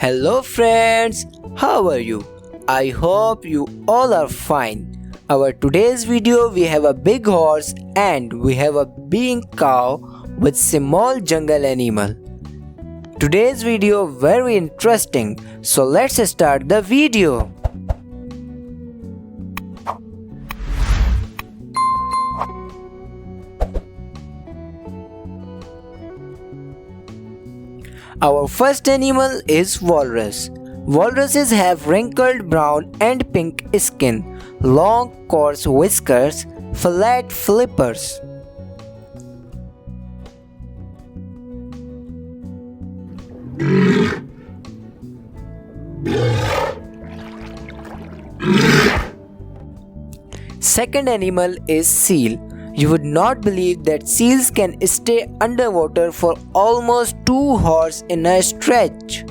Hello friends, how are you? I hope you all are fine. Our today's video we have a big horse and we have a big cow with small jungle animal. Today's video very interesting, so let's start the video. Our first animal is walrus. Walruses have wrinkled brown and pink skin, long coarse whiskers, flat flippers. Second animal is seal. You would not believe that seals can stay underwater for almost 2 hours in a stretch.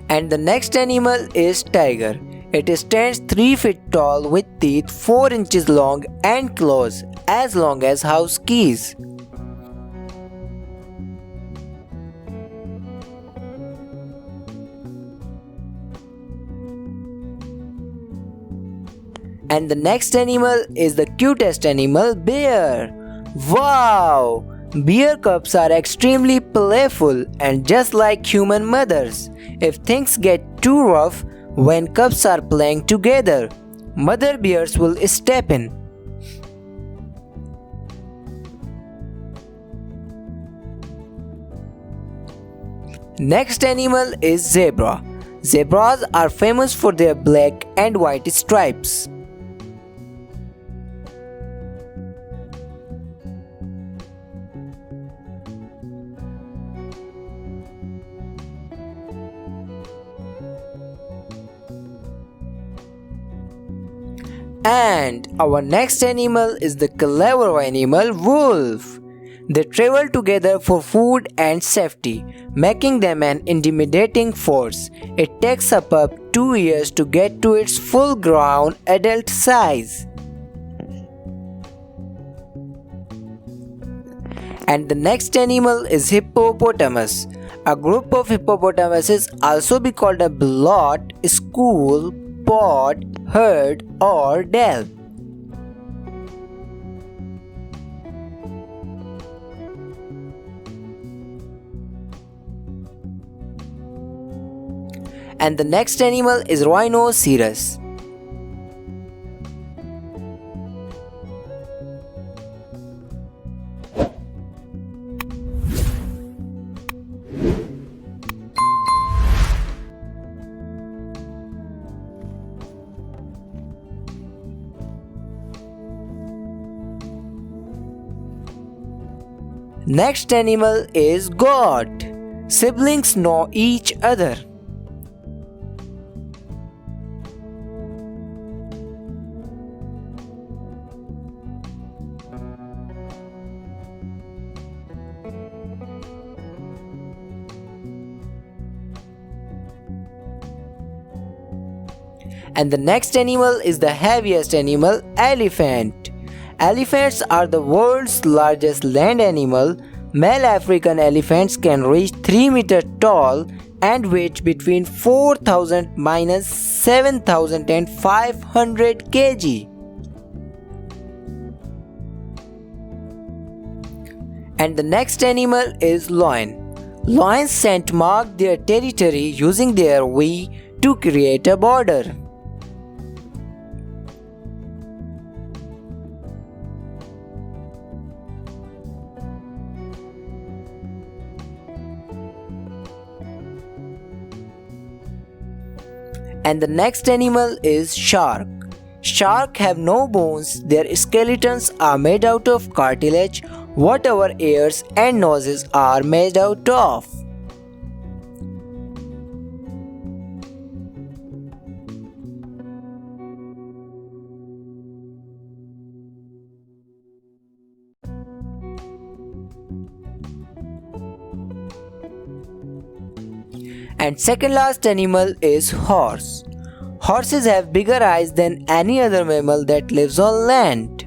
And the next animal is tiger. It stands 3 feet tall with teeth 4 inches long and claws as long as house keys. And the next animal is the cutest animal, bear. Wow! Bear cubs are extremely playful and just like human mothers. If things get too rough when cubs are playing together, mother bears will step in. Next animal is zebra. Zebras are famous for their black and white stripes. And our next animal is the clever animal, wolf. They travel together for food and safety, making them an intimidating force. It takes up 2 years to get to its full-grown adult size. And the next animal is hippopotamus. A group of hippopotamuses, also be called a blot, school, pod, herd or dell. And the next animal is rhinoceros. Next animal is goat. Siblings know each other. And the next animal is the heaviest animal, elephant. Elephants are the world's largest land animal. Male African elephants can reach 3 meters tall and weigh between 4,000 minus 7,500 kg. And the next animal is lion. Lions scent mark their territory using their V to create a border. And the next animal is shark. Sharks have no bones, their skeletons are made out of cartilage, what our ears and noses are made out of. And second last animal is horse. Horses have bigger eyes than any other mammal that lives on land.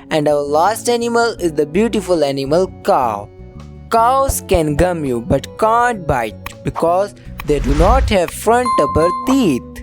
And our last animal is the beautiful animal cow. Cows can gum you but can't bite because they do not have front upper teeth.